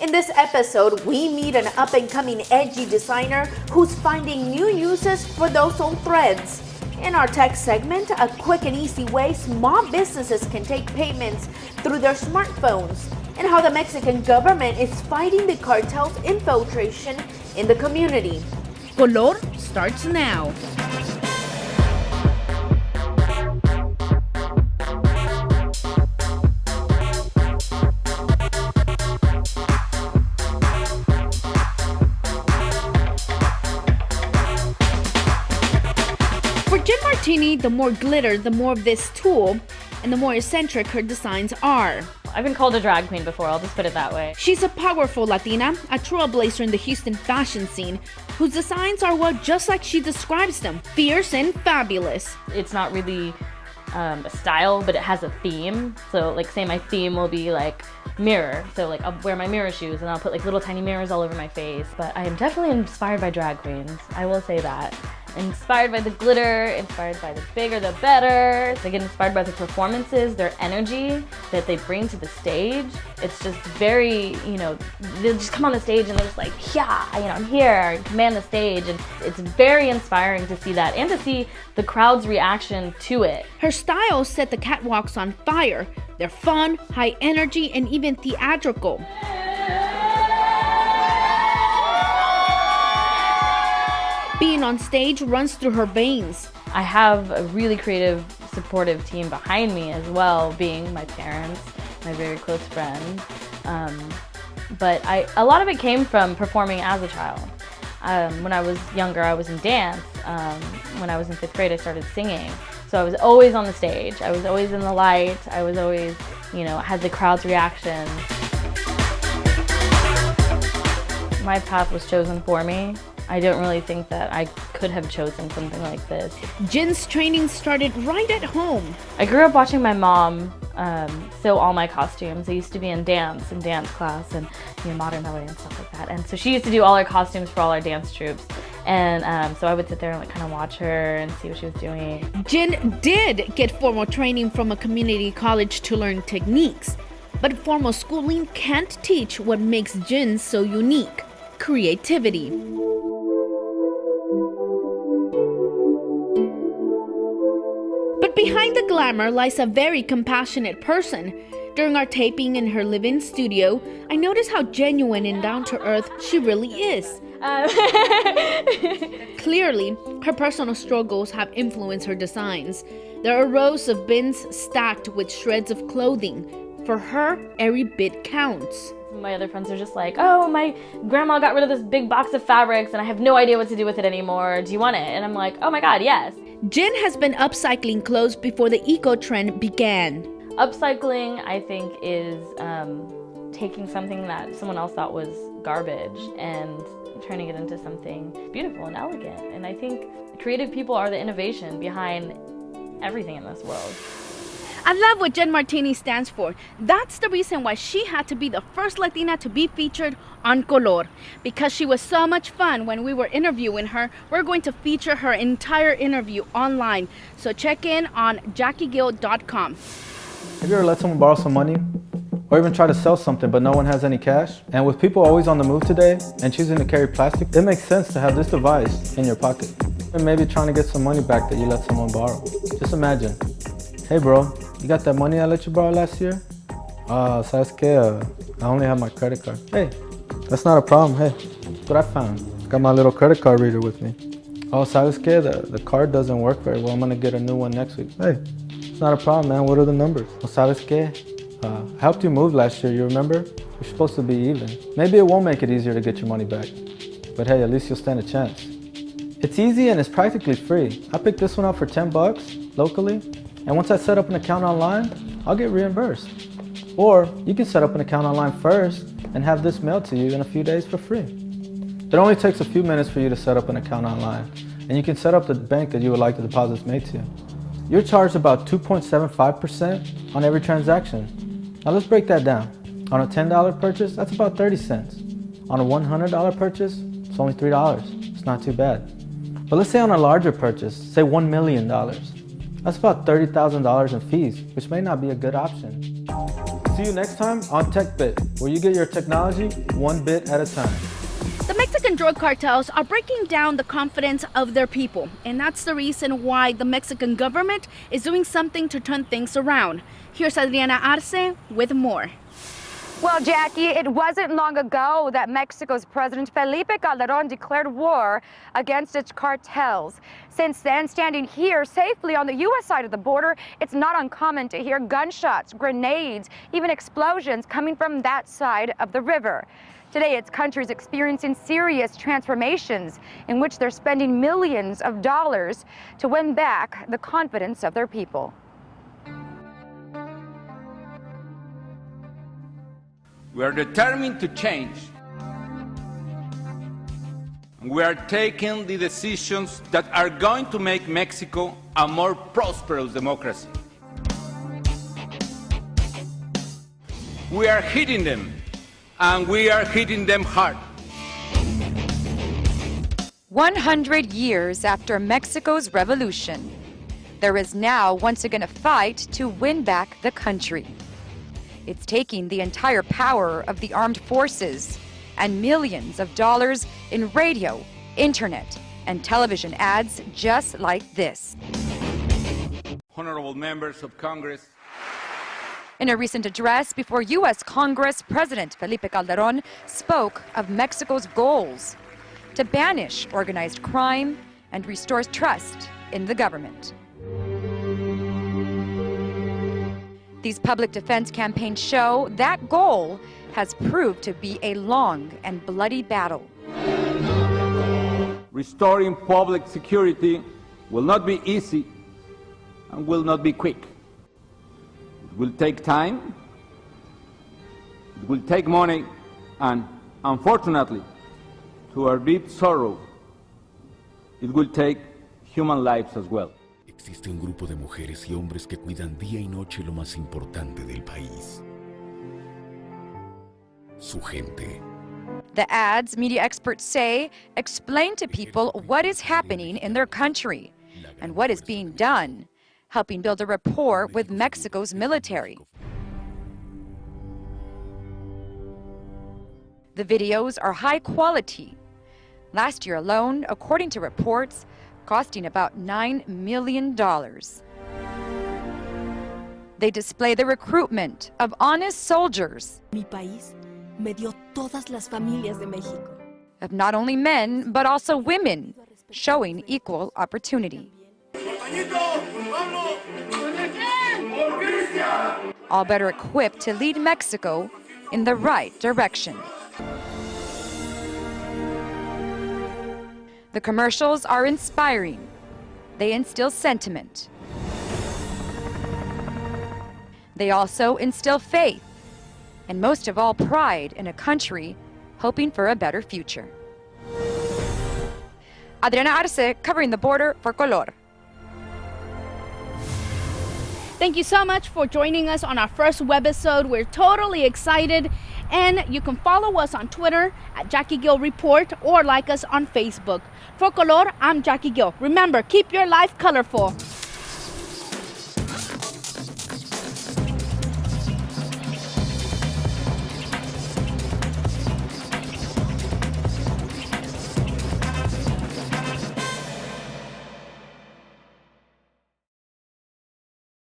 In this episode, we meet an up-and-coming edgy designer who's finding new uses for those old threads. In our tech segment, a quick and easy way small businesses can take payments through their smartphones, and how the Mexican government is fighting the cartels' infiltration in the community. Color starts now. For Jen Martini, the more glitter, the more of this tool, and the more eccentric her designs are. I've been called a drag queen before, I'll just put it that way. She's a powerful Latina, a trailblazer in the Houston fashion scene, whose designs are, well, just like she describes them, fierce and fabulous. It's not really a style, but it has a theme. So like, say my theme will be like mirror. So like I'll wear my mirror shoes and I'll put like little tiny mirrors all over my face. But I am definitely inspired by drag queens, I will say that. Inspired by the glitter, inspired by the bigger the better. They get inspired by the performances, their energy that they bring to the stage. It's just very, they'll just come on the stage and they're just like, yeah, I'm here, command the stage. And it's very inspiring to see that and to see the crowd's reaction to it. Her styles set the catwalks on fire. They're fun, high energy, and even theatrical. Being on stage runs through her veins. I have a really creative, supportive team behind me as well, being my parents, my very close friends. But a lot of it came from performing as a child. When I was younger, I was in dance. When I was in 5th grade, I started singing. So I was always on the stage. I was always in the light. I was always, had the crowd's reaction. My path was chosen for me. I don't really think that I could have chosen something like this. Jen's training started right at home. I grew up watching my mom sew all my costumes. I used to be in dance class and modern ballet and stuff like that. And so she used to do all our costumes for all our dance troops. And so I would sit there and kind of watch her and see what she was doing. Jen did get formal training from a community college to learn techniques. But formal schooling can't teach what makes Jen so unique: creativity. But behind the glamour lies a very compassionate person. During our taping in her live-in studio, I noticed how genuine and down-to-earth she really is. Clearly, her personal struggles have influenced her designs. There are rows of bins stacked with shreds of clothing. For her, every bit counts. My other friends are just like, oh, my grandma got rid of this big box of fabrics and I have no idea what to do with it anymore. Do you want it? And I'm like, oh my God, yes. Jen has been upcycling clothes before the eco-trend began. Upcycling, I think, is taking something that someone else thought was garbage and turning it into something beautiful and elegant. And I think creative people are the innovation behind everything in this world. I love what Jen Martini stands for. That's the reason why she had to be the first Latina to be featured on Color. Because she was so much fun when we were interviewing her, we're going to feature her entire interview online. So check in on JackieGill.com. Have you ever let someone borrow some money? Or even try to sell something but no one has any cash? And with people always on the move today and choosing to carry plastic, it makes sense to have this device in your pocket. And maybe trying to get some money back that you let someone borrow. Just imagine, hey bro, you got that money I let you borrow last year? ¿Sabes qué? I only have my credit card. Hey, that's not a problem. Hey, that's what I found. Got my little credit card reader with me. Oh, ¿sabes qué? The card doesn't work very well. I'm gonna get a new one next week. Hey, it's not a problem, man. What are the numbers? Oh, ¿sabes qué? I helped you move last year, you remember? You're supposed to be even. Maybe it won't make it easier to get your money back. But hey, at least you'll stand a chance. It's easy and it's practically free. I picked this one up for 10 bucks locally. And once I set up an account online, I'll get reimbursed. Or you can set up an account online first and have this mailed to you in a few days for free. It only takes a few minutes for you to set up an account online, and you can set up the bank that you would like the deposits made to. You're charged about 2.75% on every transaction. Now let's break that down. On a $10 purchase, that's about 30 cents. On a $100 purchase, it's only $3. It's not too bad. But let's say on a larger purchase, say $1 million. That's about $30,000 in fees, which may not be a good option. See you next time on TechBit, where you get your technology one bit at a time. The Mexican drug cartels are breaking down the confidence of their people, and that's the reason why the Mexican government is doing something to turn things around. Here's Adriana Arce with more. Well, Jackie, it wasn't long ago that Mexico's President Felipe Calderón declared war against its cartels. Since then, standing here safely on the U.S. side of the border, it's not uncommon to hear gunshots, grenades, even explosions coming from that side of the river. Today, its country is experiencing serious transformations in which they're spending millions of dollars to win back the confidence of their people. We are determined to change. We are taking the decisions that are going to make Mexico a more prosperous democracy. We are hitting them, and we are hitting them hard. 100 years after Mexico's revolution, there is now once again a fight to win back the country. It's taking the entire power of the armed forces and millions of dollars in radio, internet, and television ads just like this. Honorable members of Congress. In a recent address before U.S. Congress, President Felipe Calderón spoke of Mexico's goals to banish organized crime and restore trust in the government. These public defense campaigns show that goal has proved to be a long and bloody battle. Restoring public security will not be easy and will not be quick. It will take time, it will take money, and unfortunately, to our deep sorrow, it will take human lives as well. Existe un grupo de mujeres y hombres que cuidan día y noche lo más importante del país. Su gente. The ads, media experts say, explain to people what is happening in their country and what is being done, helping build a rapport with Mexico's military. The videos are high quality. Last year alone, according to reports, costing about $9 million. They display the recruitment of honest soldiers. Mi país me dio todas las familias de México. Of not only men, but also women, showing equal opportunity. All better equipped to lead Mexico in the right direction. The commercials are inspiring. They instill sentiment. They also instill faith, and most of all, pride in a country hoping for a better future. Adriana Arce, covering the border for Color. Thank you so much for joining us on our first webisode. We're totally excited. And you can follow us on Twitter at Jackie Gill Report or like us on Facebook. For Color, I'm Jackie Gill. Remember, keep your life colorful.